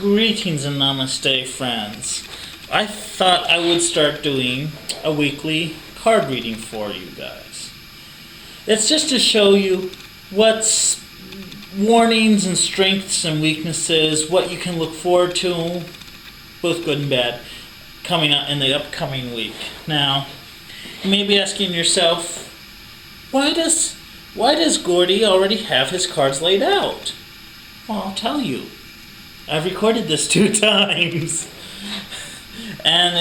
Greetings and namaste, friends. I thought I would start doing a weekly card reading for you guys. It's just to show you what's warnings and strengths and weaknesses, what you can look forward to, both good and bad, coming up in the upcoming week. Now, you may be asking yourself, why does Gordy already have his cards laid out? Well, I'll tell you. I've recorded this 2 times. And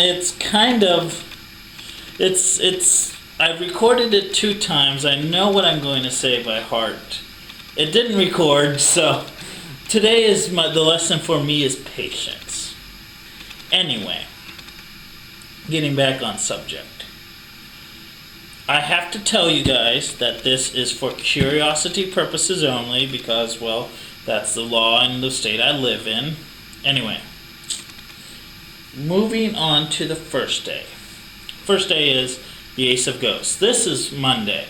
I've recorded it 2 times. I know what I'm going to say by heart. It didn't record, so today is the lesson for me is patience. Anyway, getting back on subject. I have to tell you guys that this is for curiosity purposes only because, well, that's the law in the state I live in. Anyway, moving on to the first day. First day is the Ace of Ghosts. This is Monday.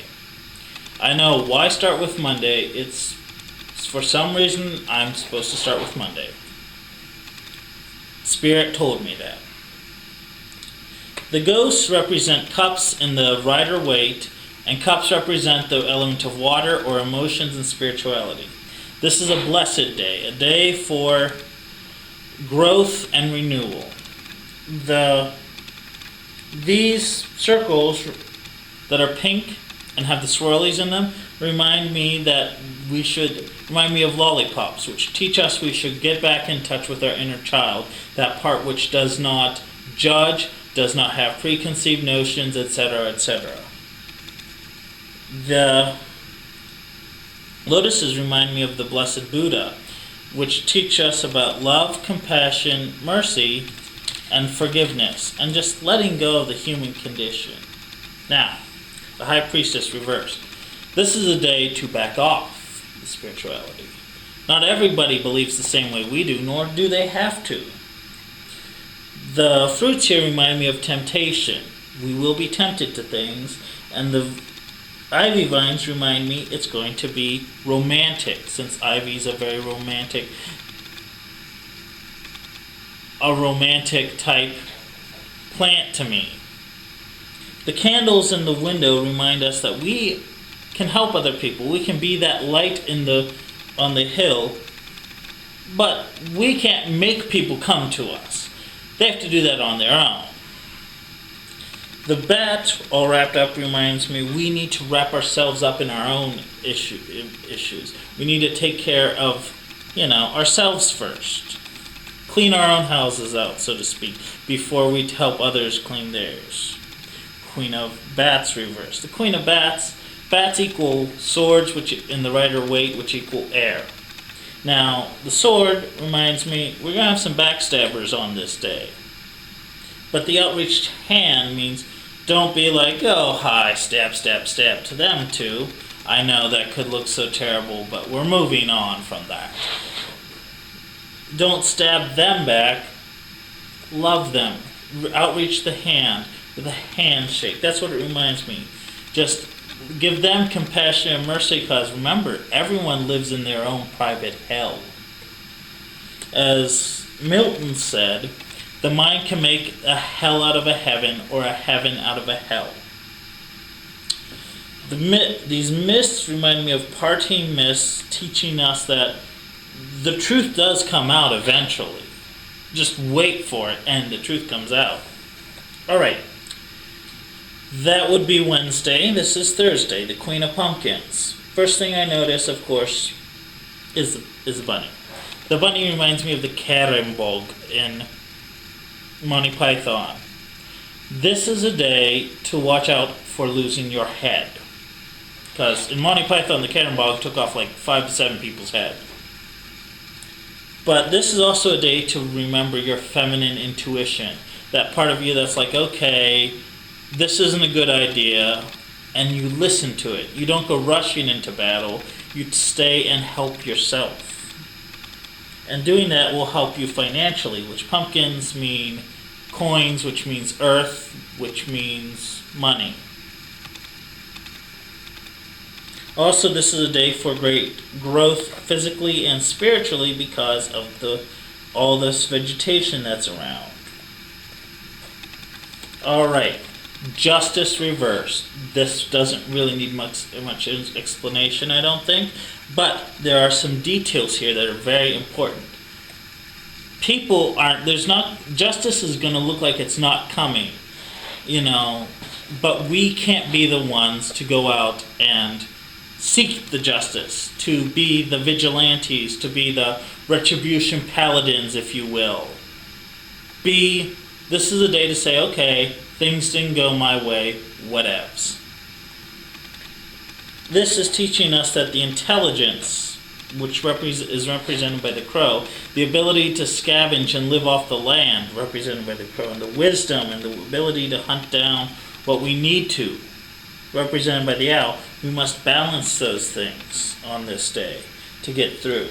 I know why start with Monday. It's for some reason I'm supposed to start with Monday. Spirit told me that. The ghosts represent cups in the Rider-Waite, and cups represent the element of water or emotions and spirituality. This is a blessed day, a day for growth and renewal. These circles that are pink and have the swirlies in them remind me of lollipops, which teach us we should get back in touch with our inner child, that part which does not judge, does not have preconceived notions, etc., etc. The lotuses remind me of the Blessed Buddha, which teach us about love, compassion, mercy, and forgiveness, and just letting go of the human condition. Now, the High Priestess reversed. This is a day to back off the spirituality. Not everybody believes the same way we do, nor do they have to. The fruits here remind me of temptation. We will be tempted to things, and the ivy vines remind me it's going to be romantic, since ivy is a very romantic type plant to me. The candles in the window remind us that we can help other people. We can be that light on the hill, but we can't make people come to us. They have to do that on their own. The bat, all wrapped up, reminds me we need to wrap ourselves up in our own issues. We need to take care of, ourselves first. Clean our own houses out, so to speak, before we help others clean theirs. Queen of Bats reversed. The Queen of Bats equal swords, which in the Rider-Waite, which equal air. Now, the sword reminds me we're going to have some backstabbers on this day. But the outreached hand means don't be like, oh, hi, stab, stab, stab to them too. I know that could look so terrible, but we're moving on from that. Don't stab them back. Love them. Outreach the hand with a handshake. That's what it reminds me. Just give them compassion and mercy, because remember, everyone lives in their own private hell. As Milton said, the mind can make a hell out of a heaven or a heaven out of a hell. These mists remind me of parting mists, teaching us that the truth does come out eventually. Just wait for it and the truth comes out. Alright. That would be Wednesday. This is Thursday, the Queen of Pumpkins. First thing I notice, of course, is the bunny. The bunny reminds me of the Carambolg in Monty Python. This is a day to watch out for losing your head. Because in Monty Python, the Carambolg took off like 5 to 7 people's head. But this is also a day to remember your feminine intuition. That part of you that's like, okay, this isn't a good idea, and you listen to it. You don't go rushing into battle. You stay and help yourself. And doing that will help you financially, which pumpkins mean coins, which means earth, which means money. Also, this is a day for great growth physically and spiritually because of the all this vegetation that's around. Alright, justice reversed. This doesn't really need much explanation, I don't think, but there are some details here that are very important. People aren't, justice is going to look like it's not coming, but we can't be the ones to go out and seek the justice, to be the vigilantes, to be the retribution paladins, if you will. This is a day to say, okay, things didn't go my way, whatevs. This is teaching us that the intelligence, which is represented by the crow, the ability to scavenge and live off the land, represented by the crow, and the wisdom and the ability to hunt down what we need to, represented by the owl, we must balance those things on this day to get through.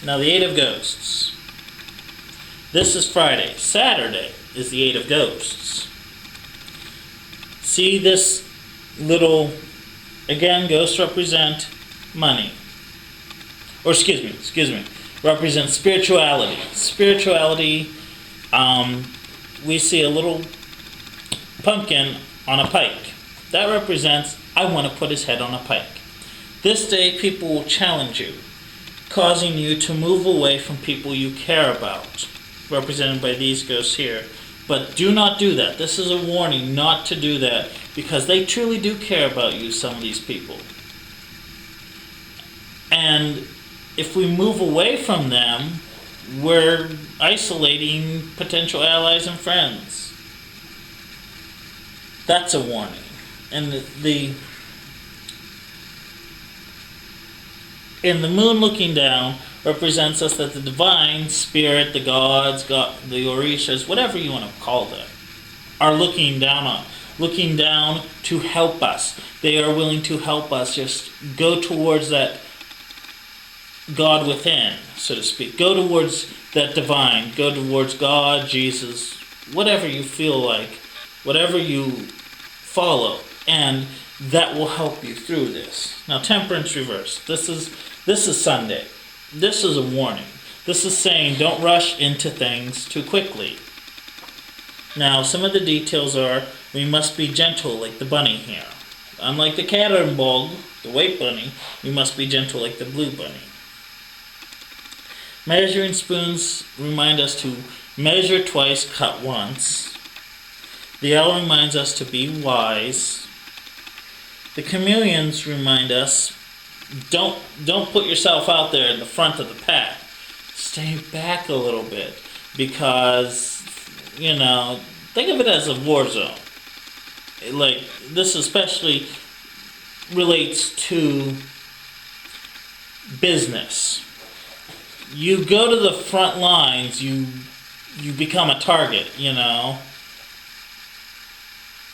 Now, the Eight of Ghosts. This is Friday. Saturday is the Eight of Ghosts. See this little, again, ghosts represent money. Or excuse me, represent spirituality. Spirituality, we see a little pumpkin on a pike. That represents, I want to put his head on a pike. This day, people will challenge you, causing you to move away from people you care about, represented by these ghosts here. But do not do that. This is a warning not to do that, because they truly do care about you, some of these people. And if we move away from them, we're isolating potential allies and friends. That's a warning. And the moon looking down represents us that the divine spirit, the gods, the Orishas, whatever you want to call them, are looking down to help us. They are willing to help us just go towards that God within, so to speak. Go towards that divine. Go towards God, Jesus, whatever you feel like, whatever you follow, and that will help you through this. Now, temperance reverse. This is Sunday. This is a warning. This is saying don't rush into things too quickly. Now, some of the details are we must be gentle like the bunny here. Unlike the cannonball, the white bunny, we must be gentle like the blue bunny. Measuring spoons remind us to measure twice, cut once. The owl reminds us to be wise. The chameleons remind us, don't put yourself out there in the front of the pack. Stay back a little bit, because, think of it as a war zone. Like, this especially relates to business. You go to the front lines, you become a target,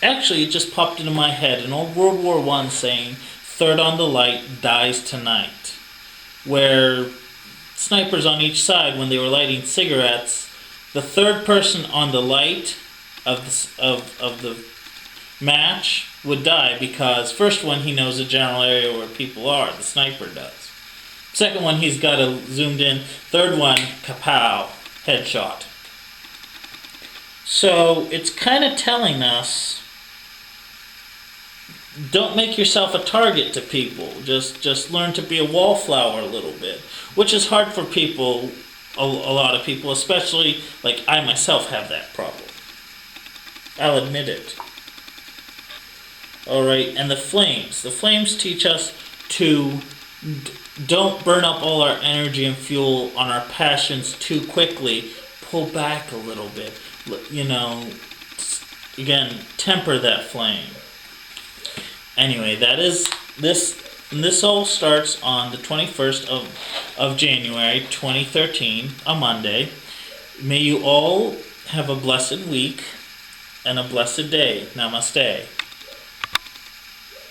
Actually, it just popped into my head, an old World War I saying, third on the light dies tonight, where snipers on each side, when they were lighting cigarettes, the third person on the light of the match would die, because first one, he knows the general area where people are, the sniper does. Second one, he's got it zoomed in. Third one, kapow, headshot. So it's kind of telling us, don't make yourself a target to people. Just learn to be a wallflower a little bit, which is hard for people, a lot of people, especially, like I myself have that problem. I'll admit it. Alright, and the flames. The flames teach us to don't burn up all our energy and fuel on our passions too quickly. Pull back a little bit. Again, temper that flame. Anyway, that is this. And this all starts on the 21st of January 2013, a Monday. May you all have a blessed week and a blessed day. Namaste.